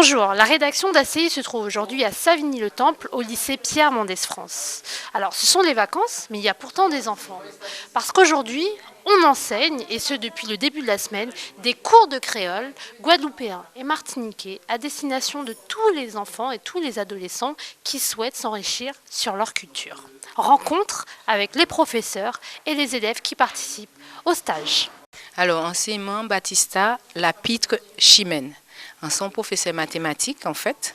Bonjour, la rédaction d'ACI se trouve aujourd'hui à Savigny-le-Temple, au lycée Pierre Mendès France. Alors, ce sont les vacances, mais il y a pourtant des enfants. Parce qu'aujourd'hui, on enseigne, et ce depuis le début de la semaine, des cours de créole, guadeloupéens et martiniquais à destination de tous les enfants et tous les adolescents qui souhaitent s'enrichir sur leur culture. Rencontre avec les professeurs et les élèves qui participent au stage. Alors, enseignement Baptista Lapitre Chimène. Son professeur mathématique en fait,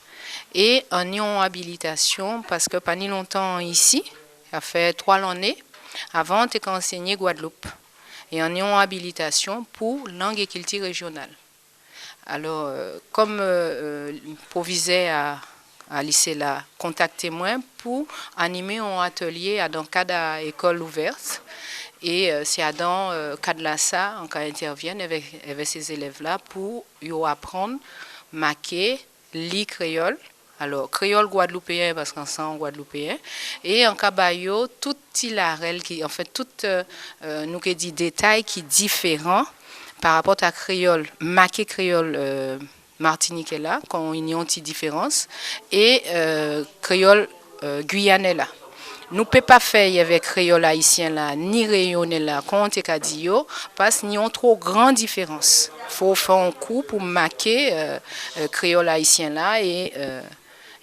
et en en habilitation parce que pas ni longtemps ici, ça fait 3 années, avant tu enseigné Guadeloupe, et en habilitation pour langue et culture régionale. Alors, comme proviseur à lycée là, contactez-moi pour animer un atelier dans le cadre d'école ouverte. Et c'est dans le cadre de ça qu'on intervient avec ces élèves-là pour apprendre, marquer, lire créole. Alors, créole guadeloupéen parce qu'on sent guadeloupéen. Et en cabayo, tout il qui, en fait, tout nous qui dit détails qui différents par rapport à créole, marqué créole martiniquais là, quand il y a une petite différence, et créole guyanais là. Nous ne pouvons pas faire avec créole haïtien là, ni rayonnais là, quand on dit parce qu'il y a trop grande différence. Il faut faire un coup pour marquer créole haïtien là et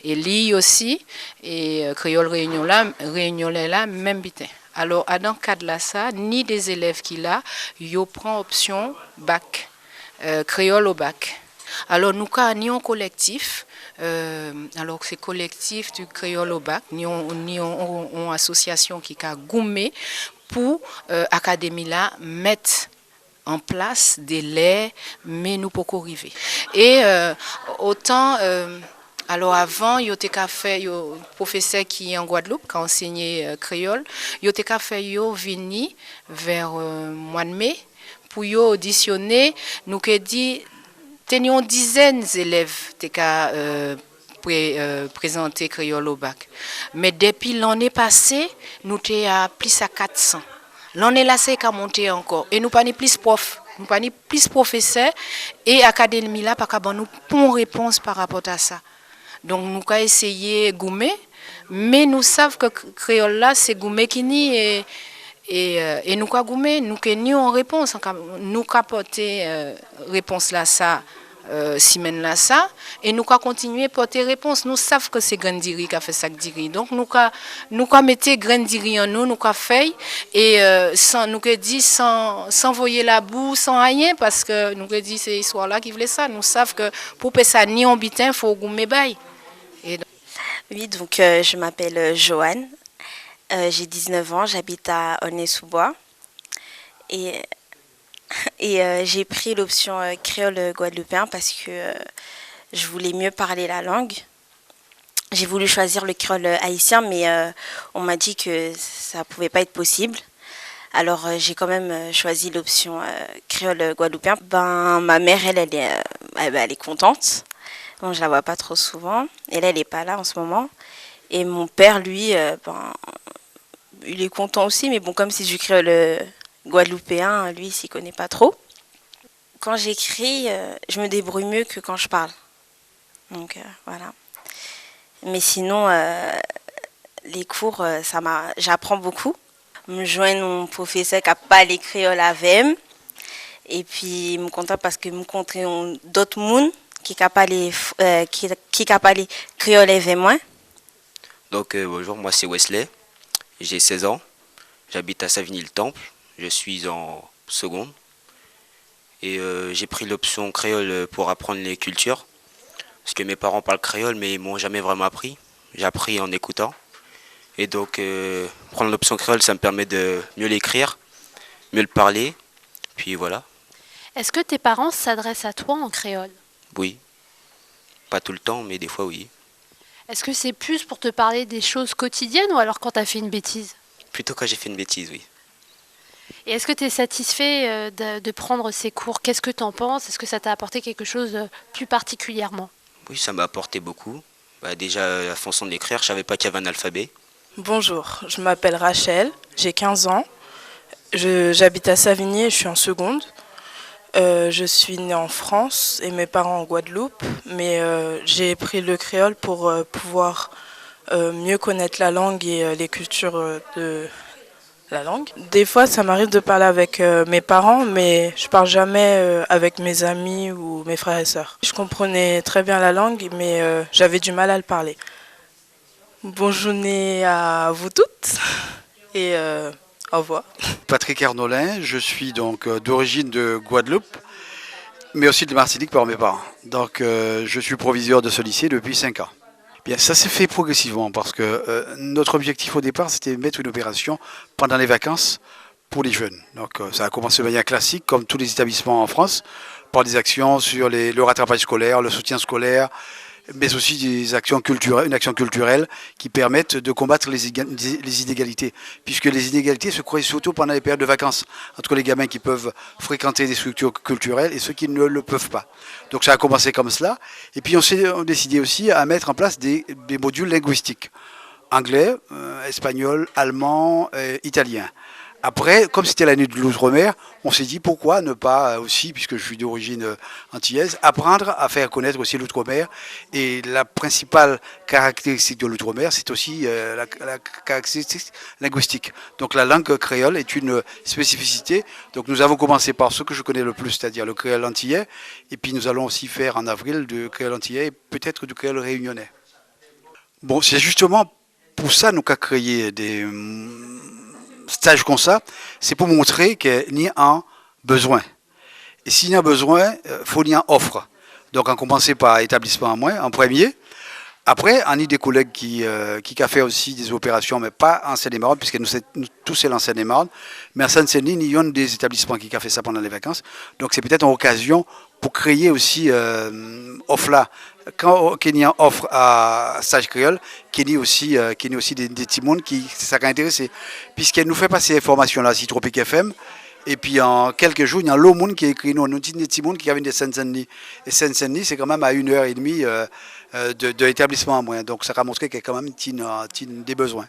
lire aussi, et créole réunionnais là, même bitin. Alors, dans le cadre de ça, ni des élèves qui là, ils prennent option bac, créole au bac. Alors, nous avons un collectif. Alors c'est collectif du créole au bac, ni une association qui a gommé pour académie là mettre en place des laits, mais nous pas arriver. Et autant alors avant, il y a fait un professeur qui est en Guadeloupe qui a enseigné créole, il y a fait venir vers mois de mai pour auditionner, nous que dit tenions dizaines d'élèves qui ont présenté créole au bac. Mais depuis l'année passée, nous sommes à plus à 400. L'année là, c'est qu'à monter encore. Et nous pas ni plus profs, nous pas ni plus professeurs et académie là, pas qu'à nous pour réponse par rapport à ça. Donc nous avons essayé gommer, mais nous savons que créole là, c'est gommer qui ni et nous avons gommé, nous avons en réponse, nous avons porté réponse là ça. Semaine là ça et nous avons continué à porter réponse. Nous savons que c'est Grandiri qui a fait ça Diri. Donc nous avons mis Grandiri en nous avons fait et sans nous avons dit sans voyer la boue, sans rien parce que nous avons dit c'est l'histoire là qui voulait ça. Nous savons que pour faire ça ni en bitin, il faut gommer bail. Oui, donc je m'appelle Joanne. J'ai 19 ans, j'habite à Aulnay-sous-Bois. Et j'ai pris l'option créole guadeloupéen parce que je voulais mieux parler la langue. J'ai voulu choisir le créole haïtien, mais on m'a dit que ça ne pouvait pas être possible. Alors j'ai quand même choisi l'option créole guadeloupéen. Ma mère, elle est contente. Bon, je la vois pas trop souvent. Et là, elle n'est pas là en ce moment. Et mon père, lui, il est content aussi, mais bon, comme c'est du créole guadeloupéen, lui, il s'y connaît pas trop. Quand j'écris, je me débrouille mieux que quand je parle. Donc voilà. Mais sinon, les cours, j'apprends beaucoup. Je joins mon professeur qui n'a pas les créoles avec. Et puis, je me contente parce que je rencontre d'autres personnes qui n'ont pas les créoles avec moi. Donc bonjour, moi c'est Wesley, j'ai 16 ans, j'habite à Savigny-le-Temple. Je suis en seconde et j'ai pris l'option créole pour apprendre les cultures parce que mes parents parlent créole mais ils m'ont jamais vraiment appris. J'ai appris en écoutant et donc prendre l'option créole ça me permet de mieux l'écrire, mieux le parler, puis voilà. Est-ce que tes parents s'adressent à toi en créole? Oui, pas tout le temps mais des fois oui. Est-ce que c'est plus pour te parler des choses quotidiennes ou alors quand tu as fait une bêtise? Plutôt quand j'ai fait une bêtise, oui. Et est-ce que tu es satisfait de prendre ces cours? Qu'est-ce que tu en penses? Est-ce que ça t'a apporté quelque chose plus particulièrement? Oui, ça m'a apporté beaucoup. Déjà, la façon d'écrire, je ne savais pas qu'il y avait un alphabet. Bonjour, je m'appelle Rachel, j'ai 15 ans. J'habite à Savigny et je suis en seconde. Je suis née en France et mes parents en Guadeloupe, mais j'ai pris le créole pour pouvoir mieux connaître la langue et les cultures de la langue. Des fois, ça m'arrive de parler avec mes parents, mais je parle jamais avec mes amis ou mes frères et sœurs. Je comprenais très bien la langue, mais j'avais du mal à le parler. Bonne journée à vous toutes et au revoir. Patrick Arnolin, je suis donc d'origine de Guadeloupe, mais aussi de Martinique par mes parents. Donc je suis proviseur de ce lycée depuis 5 ans. Bien, ça s'est fait progressivement parce que notre objectif au départ, c'était de mettre une opération pendant les vacances pour les jeunes. Donc ça a commencé de manière classique, comme tous les établissements en France, par des actions sur le rattrapage scolaire, le soutien scolaire, mais aussi des actions culturelles, une action culturelle qui permettent de combattre les inégalités. Puisque les inégalités se créent surtout pendant les périodes de vacances, entre les gamins qui peuvent fréquenter des structures culturelles et ceux qui ne le peuvent pas. Donc ça a commencé comme cela. Et puis on a décidé aussi à mettre en place des modules linguistiques. Anglais, espagnol, allemand, italien. Après, comme c'était l'année de l'outre-mer, on s'est dit pourquoi ne pas aussi, puisque je suis d'origine antillaise, apprendre à faire connaître aussi l'outre-mer. Et la principale caractéristique de l'outre-mer, c'est aussi la caractéristique linguistique. Donc la langue créole est une spécificité. Donc nous avons commencé par ce que je connais le plus, c'est-à-dire le créole antillais. Et puis nous allons aussi faire en avril du créole antillais et peut-être du créole réunionnais. Bon, c'est justement pour ça nous avons créé des stage comme ça, c'est pour montrer qu'il y a un besoin. Et s'il y a un besoin, il faut qu'il y ait une offre. Donc on commence par établissement en moins, en premier. Après, on a des collègues qui ont fait aussi des opérations, mais pas en Seine-et-Marne, puisque nous tous c'est en Seine-et-Marne. Mais en Seine-Saint-Denis, il y a des établissements qui ont fait ça pendant les vacances. Donc c'est peut-être une occasion pour créer aussi offre là. Quand Kenya offre à Stage Créole, Kenya aussi des petits mondes qui ça intéressé, puisqu'elle nous fait passer ces formations là, Tropique FM. Et puis en quelques jours, il y a un lot de monde qui a écrit nous, des petits mondes qui viennent de Seine-Saint-Denis. Et Seine-Saint-Denis, c'est quand même à 1h30 de l'établissement en moins. Donc ça a montré qu'il y a quand même des besoins.